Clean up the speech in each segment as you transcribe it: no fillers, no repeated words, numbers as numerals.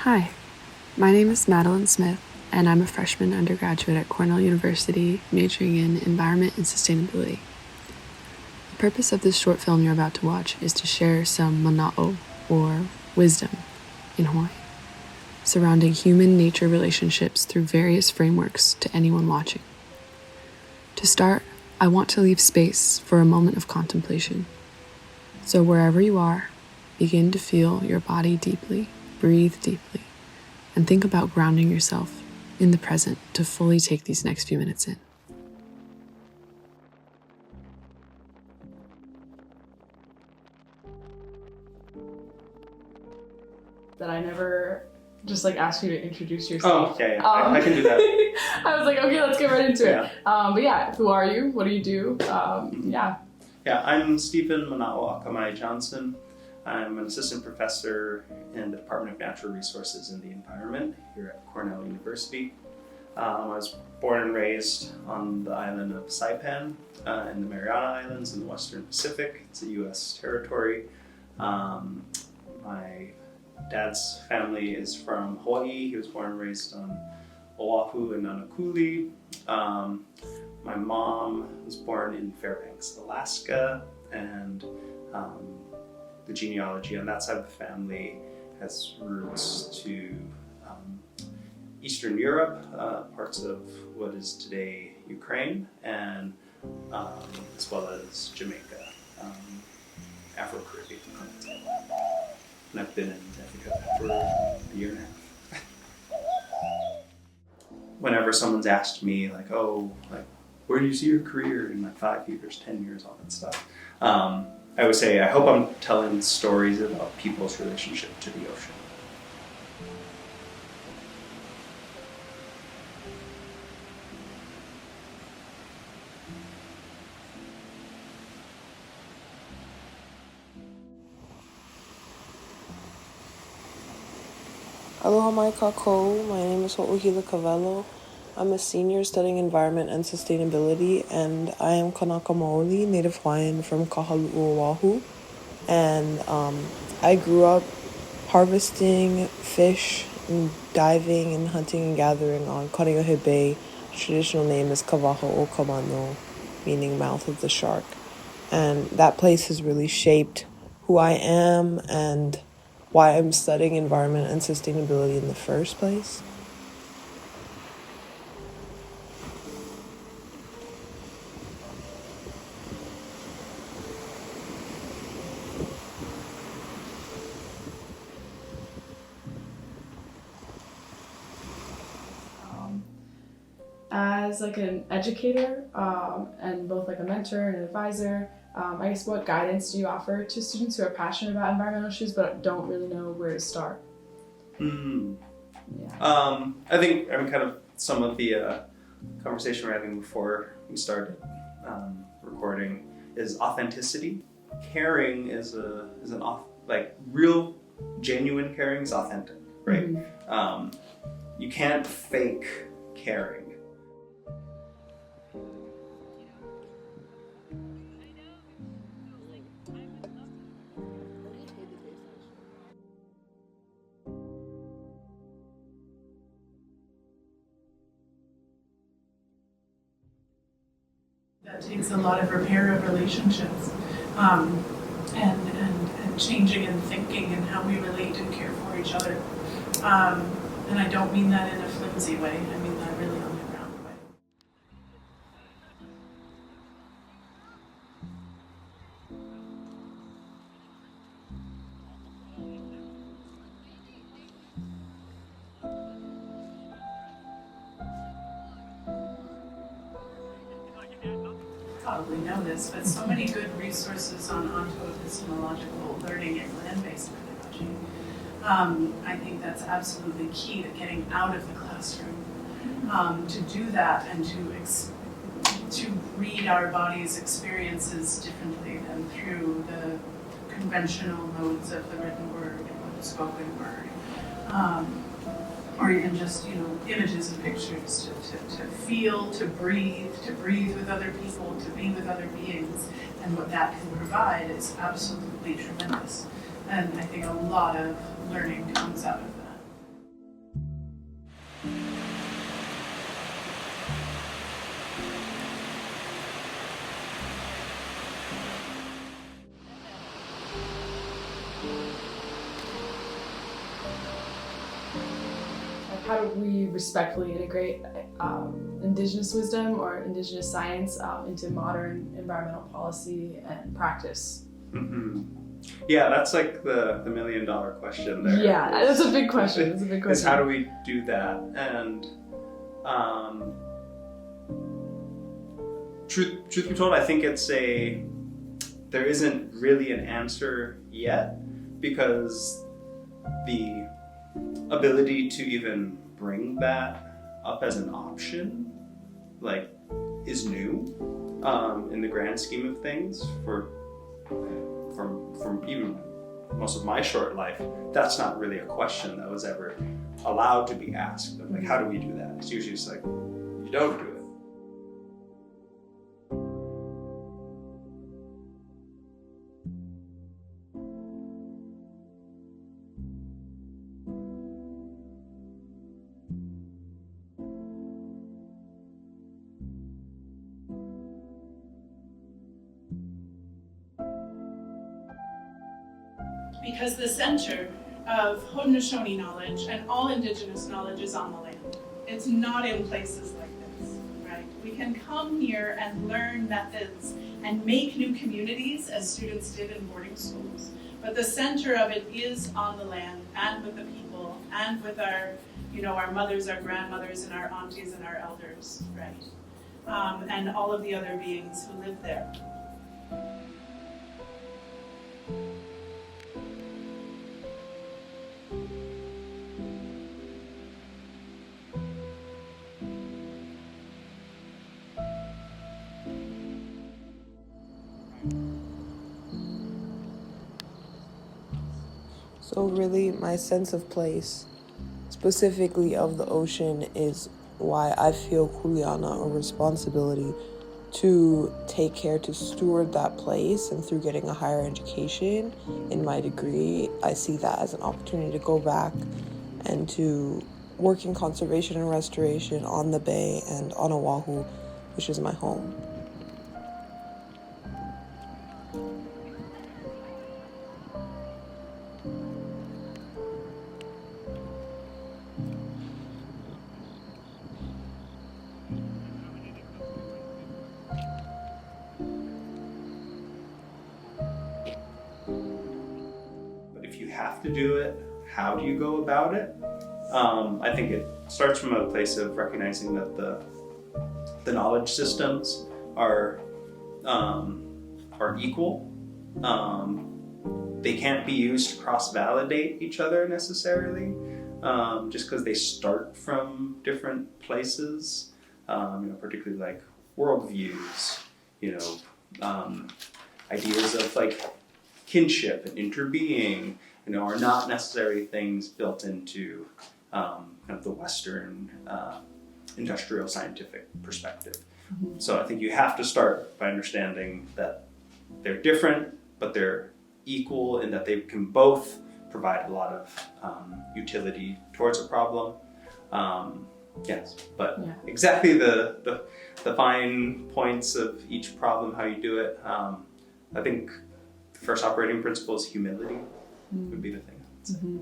Hi, my name is Madelyn Smith, and I'm a freshman undergraduate at Cornell University, majoring in environment and sustainability. The purpose of this short film you're about to watch is to share some mana'o, or wisdom, in Hawaii, surrounding human-nature relationships through various frameworks to anyone watching. To start, I want to leave space for a moment of contemplation. So wherever you are, begin to feel your body deeply, breathe deeply, and think about grounding yourself in the present to fully take these next few minutes in. That I never just asked you to introduce yourself. Oh, yeah. I can do that. I was like, okay, let's get right into it. But yeah, who are you? What do you do? Yeah, I'm Steven Manaʻoakamai Johnson. I'm an assistant professor in the Department of Natural Resources and the Environment here at Cornell University. I was born and raised on the island of Saipan in the Mariana Islands in the Western Pacific. It's a U.S. territory. My dad's family is from Hawaii. He was born and raised on Oahu and Nanakuli. My mom was born in Fairbanks, Alaska, and the genealogy on that side of the family has roots to Eastern Europe, parts of what is today Ukraine, and as well as Jamaica, Afro-Caribbean. And I've been in Africa for a year and a half. Whenever someone's asked me, where do you see your career in 5 years, 10 years, all that stuff, I would say, I hope I'm telling stories about people's relationship to the ocean. Aloha mai kākou. My name is ohila Kawelo. I'm a senior studying environment and sustainability, and I am Kanaka Maoli, Native Hawaiian from Kahalu'u, Oahu. And I grew up harvesting fish and diving and hunting and gathering on Kaneohe Bay. The traditional name is Kawaho o Kamano, meaning mouth of the shark. And that place has really shaped who I am and why I'm studying environment and sustainability in the first place. As an educator and both a mentor and an advisor, I guess what guidance do you offer to students who are passionate about environmental issues but don't really know where to start? I think kind of some of the conversation we're having before we started recording is authenticity. Caring is real, genuine caring is authentic, right? Mm-hmm. You can't fake caring. That takes a lot of repair of relationships and changing and thinking and how we relate and care for each other. And I don't mean that in a flimsy way, I mean that really on the ground way. Probably know this, but so many good resources on onto-epistemological learning and land-based pedagogy. I think that's absolutely key to getting out of the classroom. To do that and to read our body's experiences differently than through the conventional modes of the written word or the spoken word. Or even just, images and pictures, to feel, to breathe with other people, to be with other beings, and what that can provide is absolutely tremendous. And I think a lot of learning comes out of that. do we respectfully integrate indigenous wisdom or indigenous science into modern environmental policy and practice? Mm-hmm. Yeah, that's like the $1,000,000 question there. Yeah, that's a big question. That's a big question. Is how do we do that? And truth be told, I think there isn't really an answer yet, because the ability to even bring that up as an option, like, is new in the grand scheme of things. From even most of my short life, that's not really a question that was ever allowed to be asked. Like, how do we do that? It's usually just like, you don't do it. Because the center of Haudenosaunee knowledge and all indigenous knowledge is on the land. It's not in places like this, right? We can come here and learn methods and make new communities, as students did in boarding schools. But the center of it is on the land and with the people and with our, our mothers, our grandmothers, and our aunties and our elders, right? And all of the other beings who live there. So really, my sense of place, specifically of the ocean, is why I feel kūleana, a responsibility to take care to steward that place. And through getting a higher education in my degree, I see that as an opportunity to go back and to work in conservation and restoration on the bay and on Oahu, which is my home. Have to do it, how do you go about it? I think it starts from a place of recognizing that the knowledge systems are equal. They can't be used to cross-validate each other necessarily, just because they start from different places, particularly like worldviews, ideas of like kinship and interbeing, are not necessarily things built into kind of the Western industrial scientific perspective. Mm-hmm. So I think you have to start by understanding that they're different, but they're equal in that they can both provide a lot of utility towards a problem. Yes, but yeah. Exactly the fine points of each problem, how you do it. I think the first operating principle is humility. Would be the thing. Mm-hmm.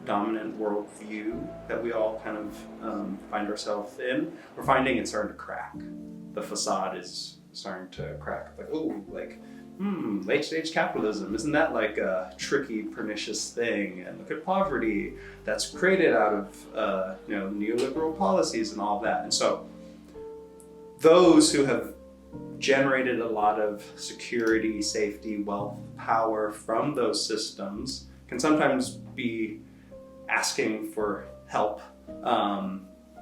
Dominant worldview that we all kind of find ourselves in, we're finding it's starting to crack. The facade is starting to crack. Late stage capitalism, isn't that like a tricky, pernicious thing? And look at poverty that's created out of neoliberal policies and all of that. And so those who have generated a lot of security, safety, wealth, power from those systems can sometimes be asking for help,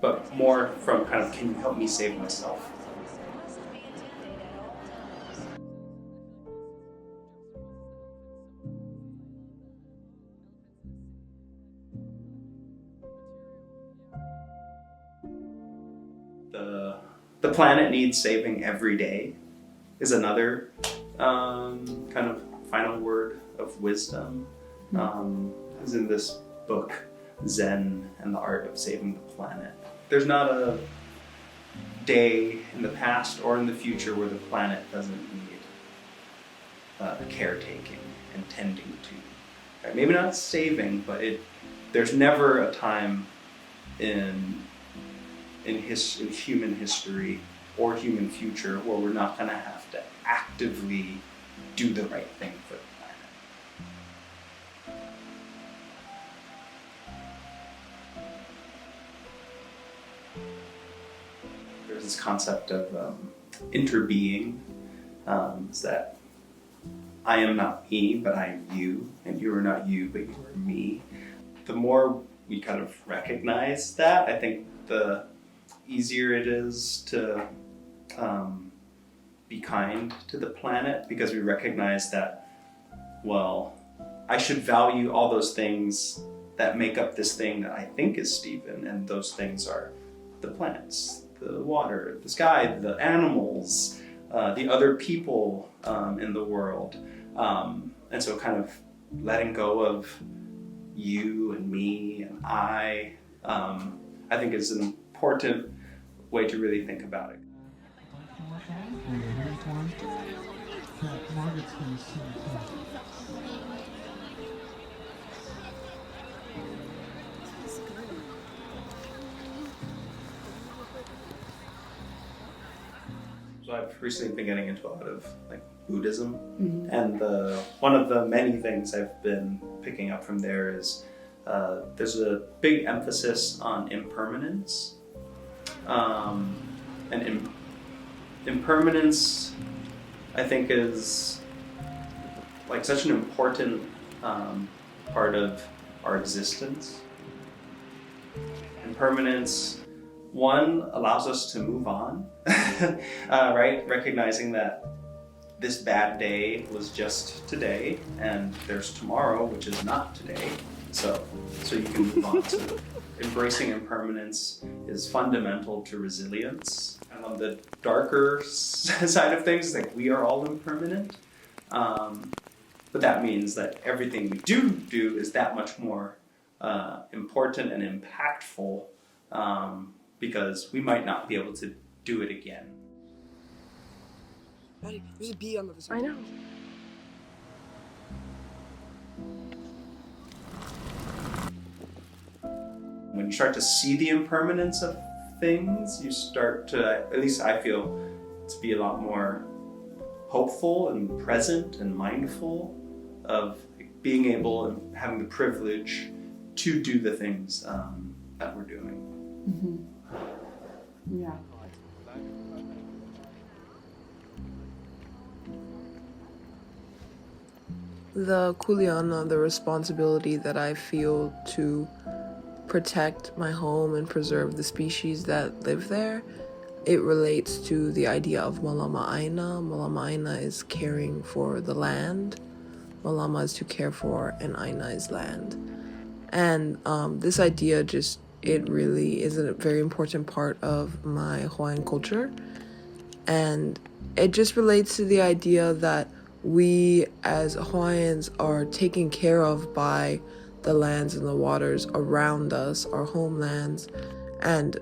but more from kind of, can you help me save myself? The planet needs saving every day is another kind of final word of wisdom is in this book, Zen and the Art of Saving the Planet. There's not a day in the past or in the future where the planet doesn't need caretaking and tending to. Right? Maybe not saving, but there's never a time in human history or human future where we're not going to have to actively do the right thing for the planet. There's this concept of interbeing, is that I am not me, but I am you, and you are not you, but you are me. The more we kind of recognize that, I think the easier it is to be kind to the planet, because we recognize that, well, I should value all those things that make up this thing that I think is Steven, and those things are the plants, the water, the sky, the animals, the other people in the world. And so kind of letting go of you and me and I think is an important way to really think about it. So I've recently been getting into a lot of Buddhism, and one of the many things I've been picking up from there is there's a big emphasis on impermanence, and impermanence I think is such an important part of our existence. Impermanence, one, allows us to move on, right? Recognizing that this bad day was just today, and there's tomorrow, which is not today. So you can move on. So embracing impermanence is fundamental to resilience. And on the darker side of things, we are all impermanent. But that means that everything we do is that much more important and impactful, because we might not be able to do it again. There's a bee on the other side. I know. When you start to see the impermanence of things, you start to, at least I feel, to be a lot more hopeful and present and mindful of being able and having the privilege to do the things that we're doing. Mm-hmm. Yeah. The kūleana, the responsibility that I feel to protect my home and preserve the species that live there, it relates to the idea of Mālama ʻāina. Mālama ʻāina is caring for the land. Mālama is to care for, and ʻāina is land. And this idea it really is a very important part of my Hawaiian culture. And it just relates to the idea that we as Hawaiians are taken care of by the lands and the waters around us, our homelands, and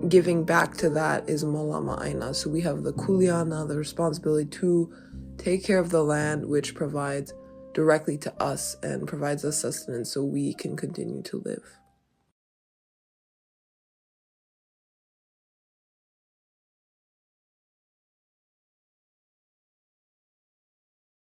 giving back to that is Mālama ʻāina. So we have the kūleana, the responsibility to take care of the land, which provides directly to us and provides us sustenance so we can continue to live.